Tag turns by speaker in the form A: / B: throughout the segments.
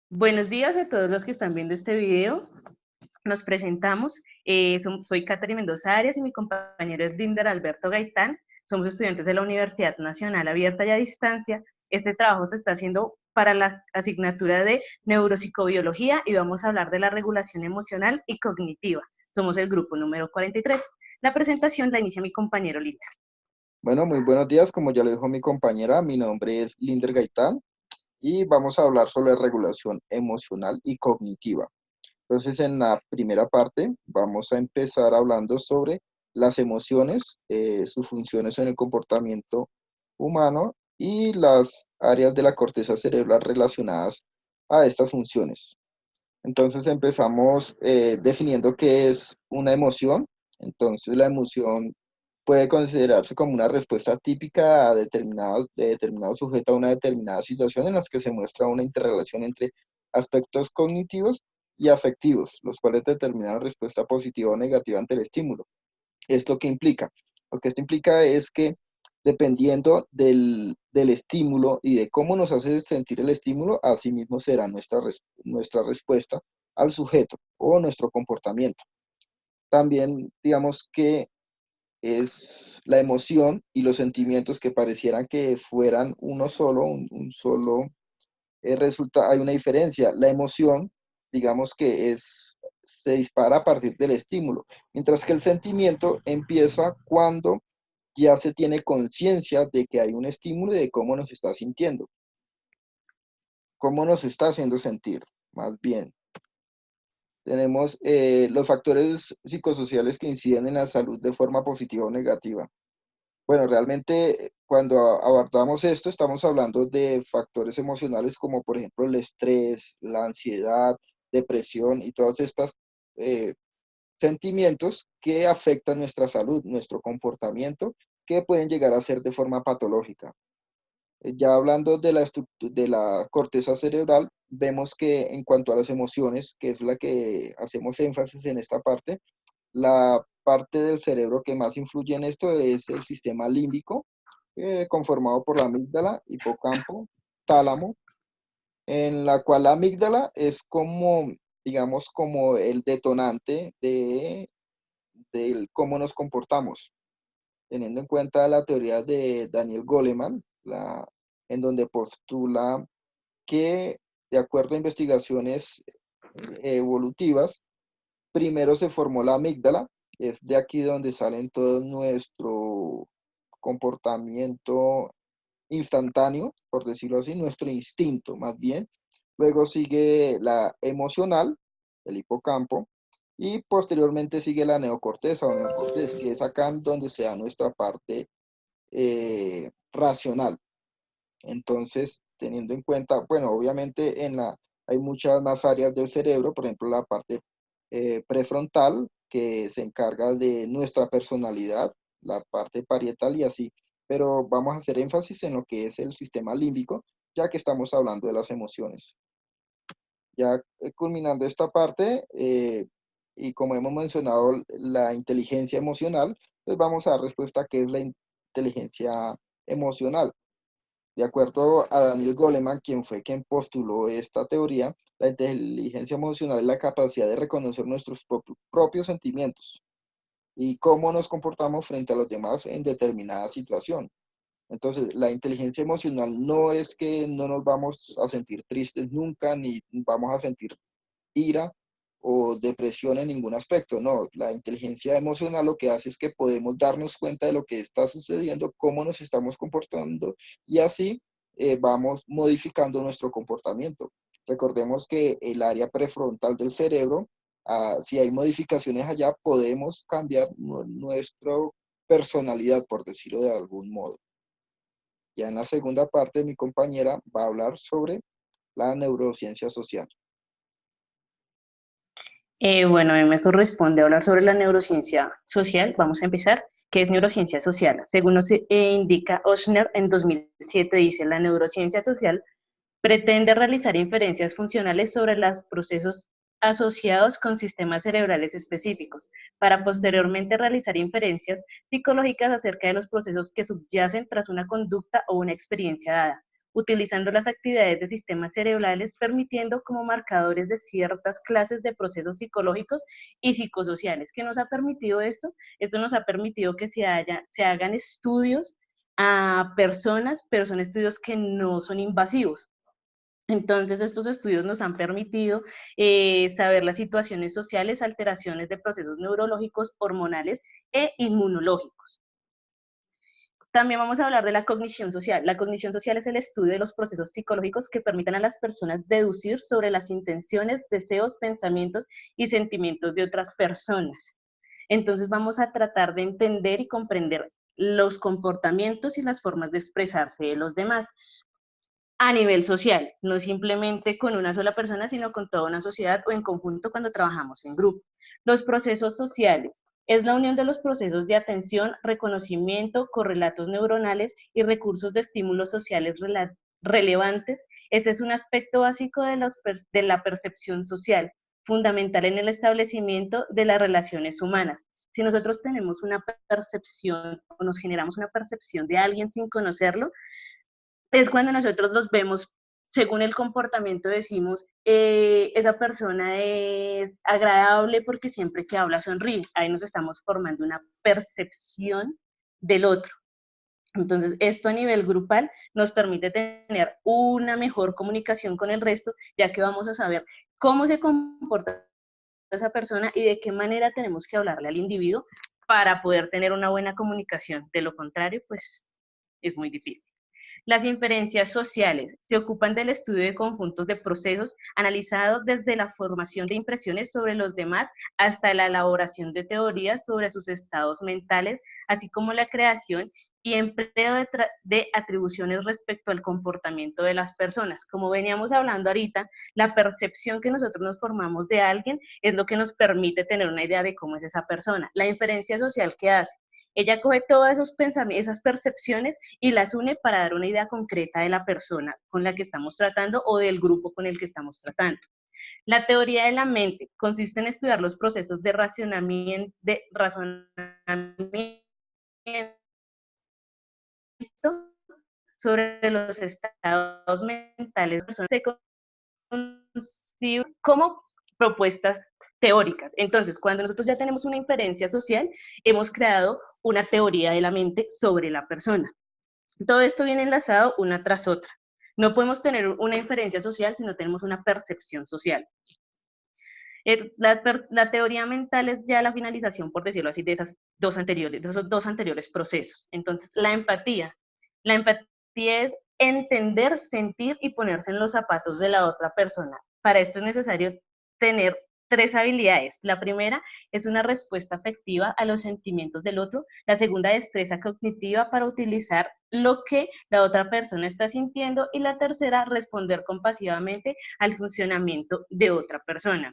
A: Buenos días a todos los que están viendo este video. Nos presentamos. Soy Catherine Mendoza Arias y mi compañero es Linder Alberto Gaitán. Somos estudiantes de la Universidad Nacional Abierta y a Distancia. Este trabajo se está haciendo para la asignatura de Neuropsicobiología y vamos a hablar de la regulación emocional y cognitiva. Somos el grupo número 43. La presentación la inicia mi compañero Linder.
B: Bueno, muy buenos días. Como ya lo dijo mi compañera, mi nombre es Linder Gaitán y vamos a hablar sobre regulación emocional y cognitiva. Entonces, en la primera parte vamos a empezar hablando sobre las emociones, sus funciones en el comportamiento humano y las áreas de la corteza cerebral relacionadas a estas funciones. Entonces, empezamos definiendo qué es una emoción. Entonces, la emoción puede considerarse como una respuesta típica de determinado sujeto a una determinada situación en las que se muestra una interrelación entre aspectos cognitivos y afectivos, los cuales determinan la respuesta positiva o negativa ante el estímulo. ¿Esto qué implica? Lo que esto implica es que dependiendo del estímulo y de cómo nos hace sentir el estímulo, así mismo será nuestra respuesta al sujeto o nuestro comportamiento. También digamos que es la emoción y los sentimientos que parecieran que fueran uno solo, un solo resulta, hay una diferencia. La emoción, digamos que se dispara a partir del estímulo, mientras que el sentimiento empieza cuando ya se tiene conciencia de que hay un estímulo y de cómo nos está sintiendo, cómo nos está haciendo sentir, más bien. Tenemos los factores psicosociales que inciden en la salud de forma positiva o negativa. Bueno, realmente cuando abordamos esto estamos hablando de factores emocionales como por ejemplo el estrés, la ansiedad, depresión y todas estas eh, sentimientos que afectan nuestra salud, nuestro comportamiento, que pueden llegar a ser de forma patológica. Ya hablando de de la corteza cerebral, vemos que en cuanto a las emociones, que es la que hacemos énfasis en esta parte, la parte del cerebro que más influye en esto es el sistema límbico, conformado por la amígdala, hipocampo, tálamo, en la cual la amígdala es como, digamos, como el detonante de cómo nos comportamos, teniendo en cuenta la teoría de Daniel Goleman, en donde postula que, de acuerdo a investigaciones evolutivas, primero se formó la amígdala, es de aquí donde salen todo nuestro comportamiento instantáneo, por decirlo así, nuestro instinto más bien. Luego sigue la emocional, el hipocampo, y posteriormente sigue la neocorteza o neocorteza, que es acá donde se da nuestra parte racional. Entonces, teniendo en cuenta, bueno, obviamente hay muchas más áreas del cerebro, por ejemplo, la parte prefrontal, que se encarga de nuestra personalidad, la parte parietal y así, pero vamos a hacer énfasis en lo que es el sistema límbico, ya que estamos hablando de las emociones. Ya culminando esta parte, y como hemos mencionado la inteligencia emocional, pues vamos a dar respuesta a qué es la inteligencia emocional. De acuerdo a Daniel Goleman, quien fue quien postuló esta teoría, la inteligencia emocional es la capacidad de reconocer nuestros propios sentimientos y cómo nos comportamos frente a los demás en determinada situación. Entonces, la inteligencia emocional no es que no nos vamos a sentir tristes nunca, ni vamos a sentir ira o depresión en ningún aspecto. No, la inteligencia emocional lo que hace es que podemos darnos cuenta de lo que está sucediendo, cómo nos estamos comportando y así vamos modificando nuestro comportamiento. Recordemos que el área prefrontal del cerebro, si hay modificaciones allá, podemos cambiar nuestra personalidad, por decirlo de algún modo. Ya en la segunda parte, mi compañera va a hablar sobre la neurociencia social.
A: Bueno, a mí me corresponde hablar sobre la neurociencia social. Vamos a empezar. ¿Qué es neurociencia social? Según nos indica Ochsner en 2007, dice, la neurociencia social pretende realizar inferencias funcionales sobre los procesos asociados con sistemas cerebrales específicos, para posteriormente realizar inferencias psicológicas acerca de los procesos que subyacen tras una conducta o una experiencia dada, utilizando las actividades de sistemas cerebrales, permitiendo como marcadores de ciertas clases de procesos psicológicos y psicosociales. ¿Qué nos ha permitido esto? Esto nos ha permitido que se hagan estudios a personas, pero son estudios que no son invasivos. Entonces, estos estudios nos han permitido saber las situaciones sociales, alteraciones de procesos neurológicos, hormonales e inmunológicos. También vamos a hablar de la cognición social. La cognición social es el estudio de los procesos psicológicos que permitan a las personas deducir sobre las intenciones, deseos, pensamientos y sentimientos de otras personas. Entonces vamos a tratar de entender y comprender los comportamientos y las formas de expresarse de los demás a nivel social, no simplemente con una sola persona, sino con toda una sociedad o en conjunto cuando trabajamos en grupo. Los procesos sociales es la unión de los procesos de atención, reconocimiento, correlatos neuronales y recursos de estímulos sociales relevantes. Este es un aspecto básico de la percepción social, fundamental en el establecimiento de las relaciones humanas. Si nosotros tenemos una percepción o nos generamos una percepción de alguien sin conocerlo, es cuando nosotros los vemos, según el comportamiento decimos, esa persona es agradable porque siempre que habla sonríe. Ahí nos estamos formando una percepción del otro. Entonces, esto a nivel grupal nos permite tener una mejor comunicación con el resto, ya que vamos a saber cómo se comporta esa persona y de qué manera tenemos que hablarle al individuo para poder tener una buena comunicación. De lo contrario, pues es muy difícil. Las inferencias sociales se ocupan del estudio de conjuntos de procesos analizados desde la formación de impresiones sobre los demás hasta la elaboración de teorías sobre sus estados mentales, así como la creación y empleo de atribuciones respecto al comportamiento de las personas. Como veníamos hablando ahorita, la percepción que nosotros nos formamos de alguien es lo que nos permite tener una idea de cómo es esa persona. La inferencia social que hace, ella coge todos esos pensamientos, esas percepciones y las une para dar una idea concreta de la persona con la que estamos tratando o del grupo con el que estamos tratando. La teoría de la mente consiste en estudiar los procesos de razonamiento sobre los estados mentales de personas, se conciben como propuestas teóricas. Entonces, cuando nosotros ya tenemos una inferencia social, hemos creado una teoría de la mente sobre la persona. Todo esto viene enlazado una tras otra. No podemos tener una inferencia social si no tenemos una percepción social. La teoría mental es ya la finalización, por decirlo así, de esos dos anteriores procesos. Entonces, la empatía es entender, sentir y ponerse en los zapatos de la otra persona. Para esto es necesario tener 3 habilidades. La primera es una respuesta afectiva a los sentimientos del otro. La segunda, destreza cognitiva para utilizar lo que la otra persona está sintiendo. Y la tercera, responder compasivamente al funcionamiento de otra persona.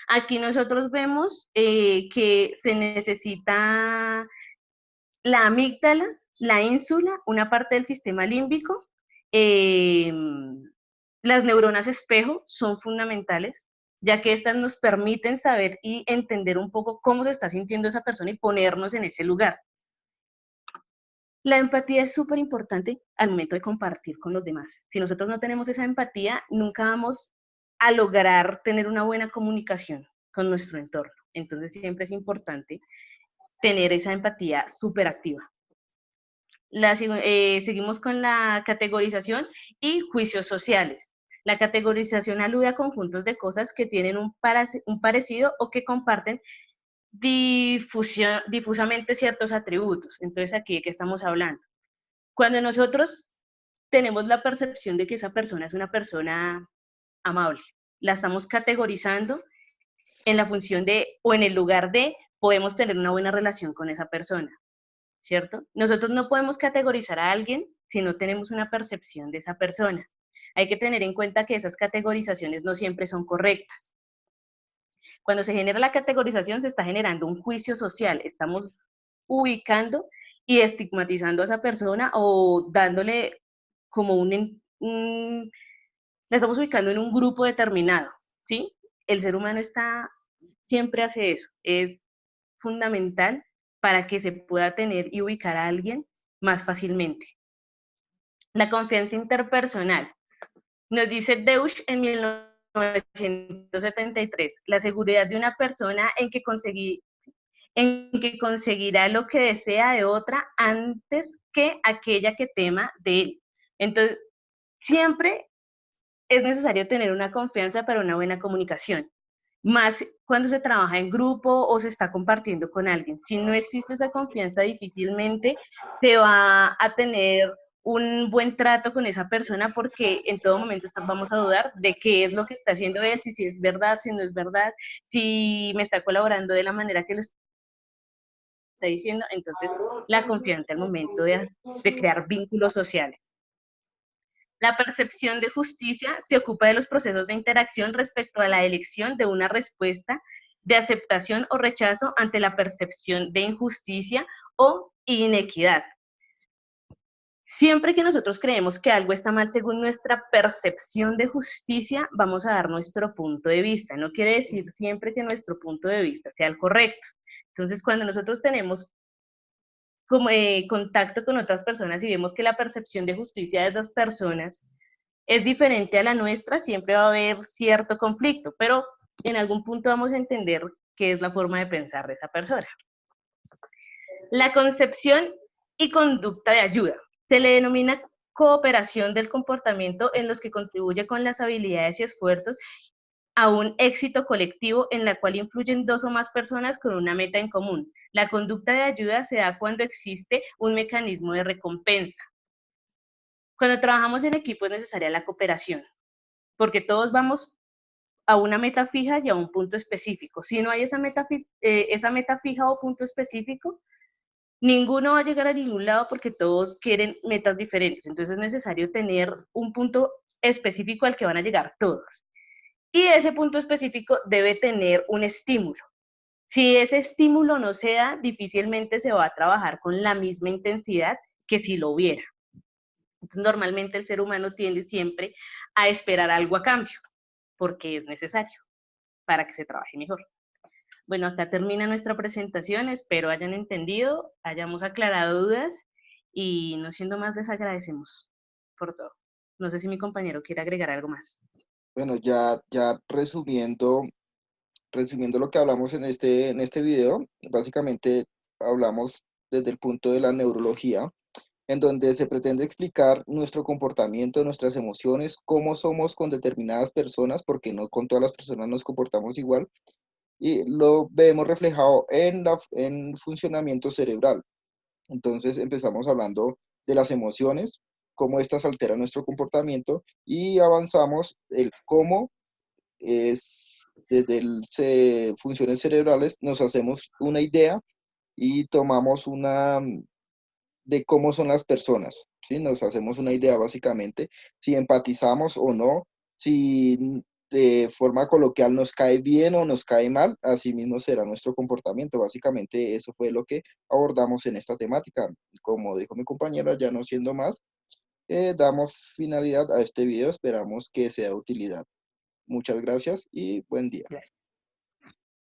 A: Aquí nosotros vemos que se necesita la amígdala, la ínsula, una parte del sistema límbico. Las neuronas espejo son fundamentales, ya que estas nos permiten saber y entender un poco cómo se está sintiendo esa persona y ponernos en ese lugar. La empatía es súper importante al momento de compartir con los demás. Si nosotros no tenemos esa empatía, nunca vamos a lograr tener una buena comunicación con nuestro entorno. Entonces siempre es importante tener esa empatía súper activa. Seguimos con la categorización y juicios sociales. La categorización alude a conjuntos de cosas que tienen un parecido o que comparten difusamente ciertos atributos. Entonces, ¿aquí de qué estamos hablando? Cuando nosotros tenemos la percepción de que esa persona es una persona amable, la estamos categorizando en la función de, o en el lugar de, podemos tener una buena relación con esa persona, ¿cierto? Nosotros no podemos categorizar a alguien si no tenemos una percepción de esa persona. Hay que tener en cuenta que esas categorizaciones no siempre son correctas. Cuando se genera la categorización, se está generando un juicio social. Estamos ubicando y estigmatizando a esa persona o dándole como la estamos ubicando en un grupo determinado, ¿sí? el ser humano siempre hace eso, es fundamental para que se pueda tener y ubicar a alguien más fácilmente. La confianza interpersonal. Nos dice Deutsch en 1973, la seguridad de una persona en que conseguirá lo que desea de otra antes que aquella que tema de él. Entonces, siempre es necesario tener una confianza para una buena comunicación, más cuando se trabaja en grupo o se está compartiendo con alguien. Si no existe esa confianza, difícilmente se va a tener un buen trato con esa persona, porque en todo momento vamos a dudar de qué es lo que está haciendo él, si es verdad, si no es verdad, si me está colaborando de la manera que lo está diciendo. Entonces, la confianza al momento de crear vínculos sociales. La percepción de justicia se ocupa de los procesos de interacción respecto a la elección de una respuesta de aceptación o rechazo ante la percepción de injusticia o inequidad. Siempre que nosotros creemos que algo está mal según nuestra percepción de justicia, vamos a dar nuestro punto de vista. No quiere decir siempre que nuestro punto de vista sea el correcto. Entonces, cuando nosotros tenemos contacto con otras personas y vemos que la percepción de justicia de esas personas es diferente a la nuestra, siempre va a haber cierto conflicto, pero en algún punto vamos a entender qué es la forma de pensar de esa persona. La concepción y conducta de ayuda. Se le denomina cooperación del comportamiento en los que contribuye con las habilidades y esfuerzos a un éxito colectivo en la cual influyen dos o más personas con una meta en común. La conducta de ayuda se da cuando existe un mecanismo de recompensa. Cuando trabajamos en equipo es necesaria la cooperación, porque todos vamos a una meta fija y a un punto específico. Si no hay esa meta fija o punto específico, ninguno va a llegar a ningún lado, porque todos quieren metas diferentes. Entonces es necesario tener un punto específico al que van a llegar todos. Y ese punto específico debe tener un estímulo. Si ese estímulo no se da, difícilmente se va a trabajar con la misma intensidad que si lo hubiera. Entonces, normalmente el ser humano tiende siempre a esperar algo a cambio, porque es necesario para que se trabaje mejor. Bueno, acá termina nuestra presentación. Espero hayan entendido, hayamos aclarado dudas, y no siendo más, les agradecemos por todo. No sé si mi compañero quiere agregar algo más.
B: Bueno, ya resumiendo lo que hablamos en este video, básicamente hablamos desde el punto de la neurología, en donde se pretende explicar nuestro comportamiento, nuestras emociones, cómo somos con determinadas personas, porque no con todas las personas nos comportamos igual, y lo vemos reflejado en funcionamiento cerebral. Entonces empezamos hablando de las emociones, cómo estas alteran nuestro comportamiento, y avanzamos el cómo es desde funciones cerebrales nos hacemos una idea y tomamos una de cómo son las personas, ¿sí? Nos hacemos una idea básicamente, si empatizamos o no, si de forma coloquial nos cae bien o nos cae mal, así mismo será nuestro comportamiento. Básicamente eso fue lo que abordamos en esta temática. Como dijo mi compañera, ya no siendo más, damos finalidad a este video, esperamos que sea de utilidad. Muchas gracias y buen día.
A: Gracias.